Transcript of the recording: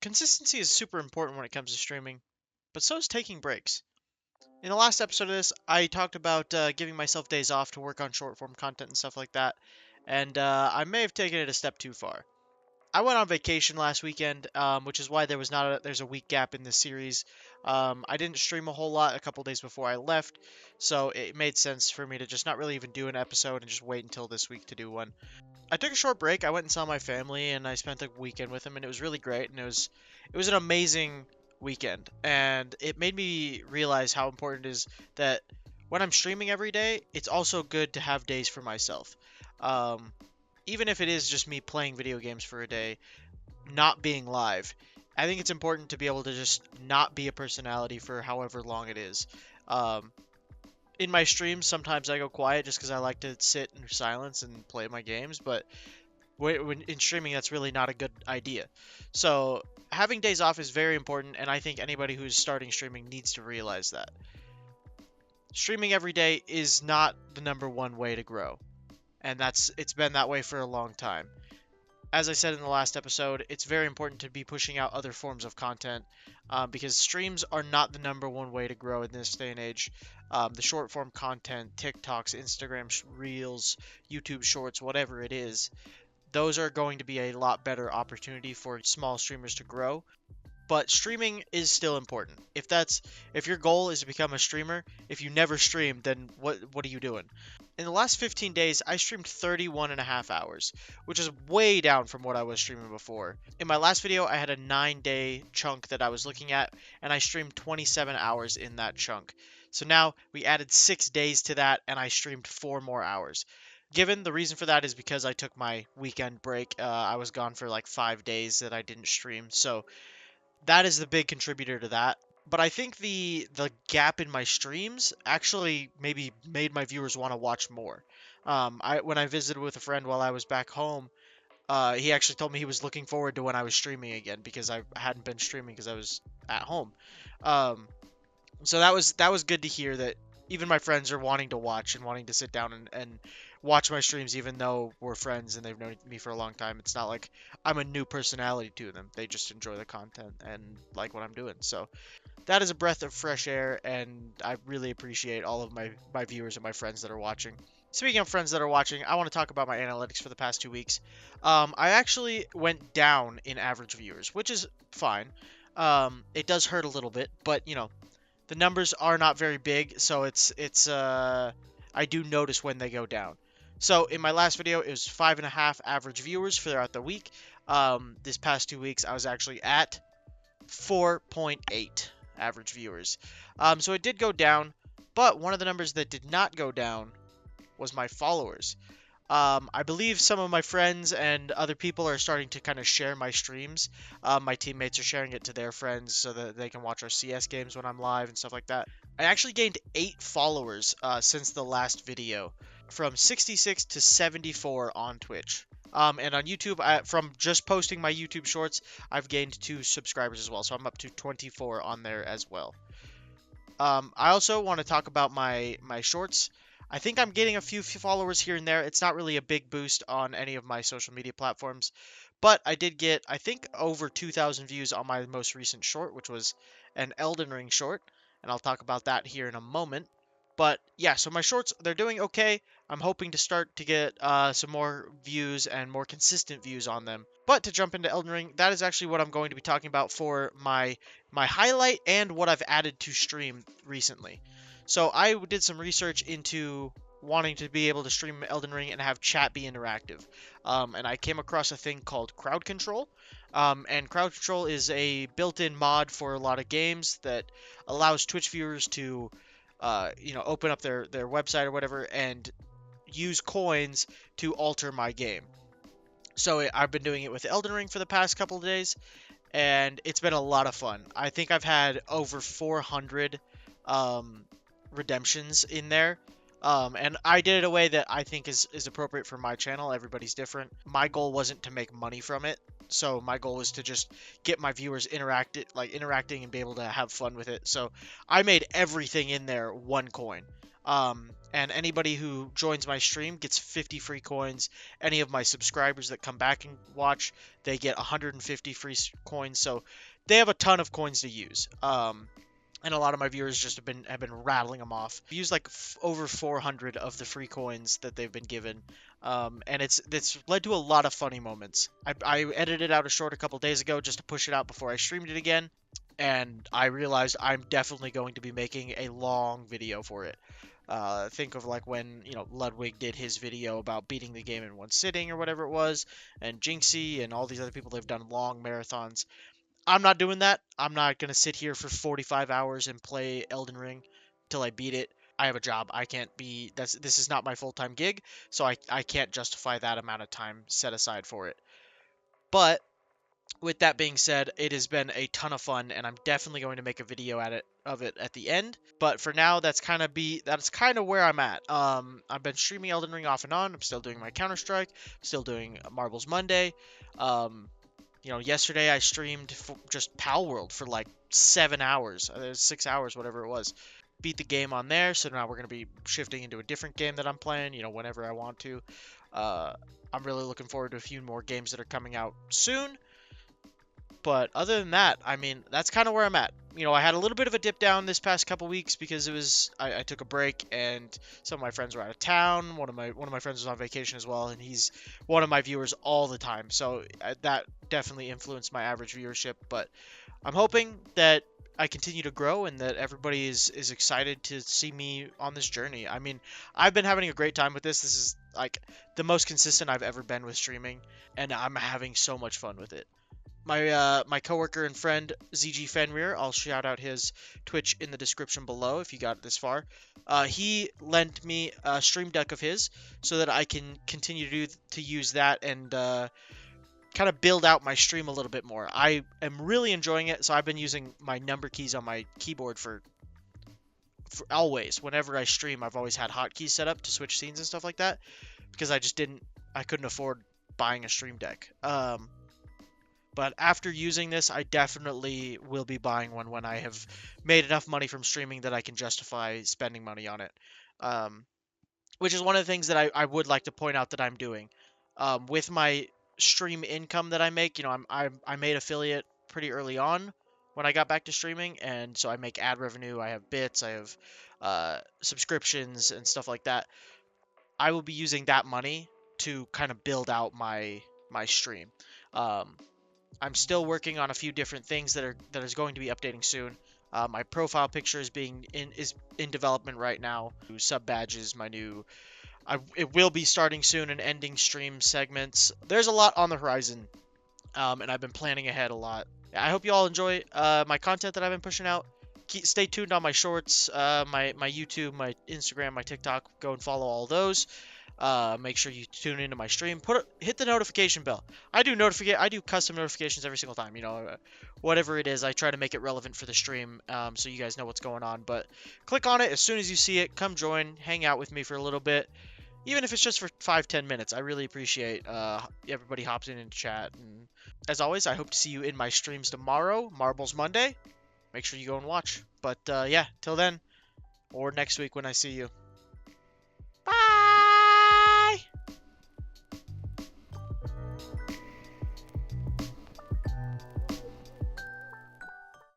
Consistency is super important when it comes to streaming, but so is taking breaks. In the last episode of this, I talked about giving myself days off to work on short form content and stuff like that, and I may have taken it a step too far. I went on vacation last weekend, which is why there's a week gap in this series. I didn't stream a whole lot a couple days before I left, so it made sense for me to just not really even do an episode and just wait until this week to do one. I took a short break. I went and saw my family, and I spent a weekend with them, and it was really great. And it was an amazing weekend, and it made me realize how important it is that when I'm streaming every day, it's also good to have days for myself. Um, Even if it is just me playing video games for a day, not being live, I think it's important to be able to just not be a personality for however long it is. Um, in my streams, sometimes I go quiet just because I like to sit in silence and play my games, but when in streaming, that's really not a good idea. So having days off is very important, and I think anybody who's starting streaming needs to realize that. Streaming every day is not the number one way to grow, and it's been that way for a long time. As I said in the last episode, it's very important to be pushing out other forms of content because streams are not the number one way to grow in this day and age. The short form content, TikToks, Instagram Reels, YouTube Shorts, whatever it is, those are going to be a lot better opportunity for small streamers to grow. But streaming is still important. If your goal is to become a streamer, if you never stream, then what are you doing? In the last 15 days, I streamed 31 and a half hours, which is way down from what I was streaming before. In my last video, I had a 9-day chunk that I was looking at, and I streamed 27 hours in that chunk. So now we added 6 days to that, and I streamed 4 more hours. Given the reason for that is because I took my weekend break. I was gone for like 5 days that I didn't stream, so that is the big contributor to that. But I think the gap in my streams actually maybe made my viewers want to watch more. I when I visited with a friend while I was back home, he actually told me he was looking forward to when I was streaming again because I hadn't been streaming because I was at home. Um, so that was good to hear that even my friends are wanting to watch and wanting to sit down and watch my streams even though we're friends and they've known me for a long time. It's not like I'm a new personality to them. They just enjoy the content and like what I'm doing. So that is a breath of fresh air, and I really appreciate all of my viewers and my friends that are watching. Speaking of friends that are watching, I want to talk about my analytics for the past 2 weeks. I actually went down in average viewers, which is fine. It does hurt a little bit, but the numbers are not very big, so it's I do notice when they go down. So in my last video, it was 5.5 average viewers throughout the week. This past 2 weeks, I was actually at 4.8 average viewers. So it did go down, but one of the numbers that did not go down was my followers. I believe some of my friends and other people are starting to kind of share my streams. My teammates are sharing it to their friends so that they can watch our CS games when I'm live and stuff like that. I actually gained 8 followers since the last video, from 66 to 74 on Twitch. And on YouTube, from just posting my YouTube shorts, I've gained 2 subscribers as well, so I'm up to 24 on there as well. I also want to talk about my shorts. I think I'm getting a few followers here and there. It's not really a big boost on any of my social media platforms, but I did get, I think, over 2,000 views on my most recent short, which was an Elden Ring short, and I'll talk about that here in a moment. But yeah, so my shorts, they're doing okay. I'm hoping to start to get some more views and more consistent views on them. But to jump into Elden Ring, that is actually what I'm going to be talking about for my highlight and what I've added to stream recently. So I did some research into wanting to be able to stream Elden Ring and have chat be interactive. And I came across a thing called crowd control. And crowd control is a built-in mod for a lot of games that allows Twitch viewers to open up their website or whatever and use coins to alter my game. So I've been doing it with Elden Ring for the past couple of days, and it's been a lot of fun. I think I've had over 400 redemptions in there. And I did it a way that I think is appropriate for my channel. Everybody's different. My goal wasn't to make money from it. So my goal was to just get my viewers interacting and be able to have fun with it. So I made everything in there 1 coin. And anybody who joins my stream gets 50 free coins. Any of my subscribers that come back and watch, they get 150 free coins. So they have a ton of coins to use. And a lot of my viewers just have been rattling them off. I've used like over 400 of the free coins that they've been given, and it's led to a lot of funny moments. I edited out a short a couple days ago just to push it out before I streamed it again, and I realized I'm definitely going to be making a long video for it. Think of like when Ludwig did his video about beating the game in one sitting or whatever it was, and Jinxie and all these other people. They've done long marathons. I'm not doing that. I'm not going to sit here for 45 hours and play Elden Ring till I beat it. I have a job. I can't be this is not my full-time gig, so I can't justify that amount of time set aside for it. But with that being said, it has been a ton of fun, and I'm definitely going to make a video of it at the end. But for now, that's kind of where I'm at. I've been streaming Elden Ring off and on. I'm still doing my Counter-Strike, still doing Marbles Monday. Yesterday I streamed just Pal World for like 7 hours, 6 hours, whatever it was. Beat the game on there, so now we're going to be shifting into a different game that I'm playing, whenever I want to. I'm really looking forward to a few more games that are coming out soon. But other than that, I mean, that's kind of where I'm at. I had a little bit of a dip down this past couple weeks because I took a break and some of my friends were out of town. One of my friends was on vacation as well, and he's one of my viewers all the time. So that definitely influenced my average viewership. But I'm hoping that I continue to grow and that everybody is excited to see me on this journey. I mean, I've been having a great time with this. This is like the most consistent I've ever been with streaming, and I'm having so much fun with it. My coworker and friend Mr Fenrir, I'll shout out his Twitch in the description below if you got this far. He lent me a stream deck of his so that I can continue to use that and kind of build out my stream a little bit more. I am really enjoying it, so I've been using my number keys on my keyboard for always. Whenever I stream, I've always had hotkeys set up to switch scenes and stuff like that because I couldn't afford buying a stream deck. But after using this, I definitely will be buying one when I have made enough money from streaming that I can justify spending money on it. Which is one of the things that I would like to point out that I'm doing. With my stream income that I make, I made affiliate pretty early on when I got back to streaming, and so I make ad revenue, I have bits, I have subscriptions and stuff like that. I will be using that money to kind of build out my stream. I'm still working on a few different things that is going to be updating soon. My profile picture is in development right now. Sub badges, it will be starting soon and ending stream segments. There's a lot on the horizon, and I've been planning ahead a lot. I hope you all enjoy my content that I've been pushing out. Stay tuned on my shorts, my YouTube, my Instagram, my TikTok. Go and follow all those. Make sure you tune into my stream. Hit the notification bell. I do custom notifications every single time. Whatever it is, I try to make it relevant for the stream, so you guys know what's going on. But click on it as soon as you see it. Come join, hang out with me for a little bit, even if it's just for 5-10 minutes. I really appreciate everybody hops in and chat. And as always, I hope to see you in my streams tomorrow, Marbles Monday. Make sure you go and watch. But yeah, till then, or next week when I see you.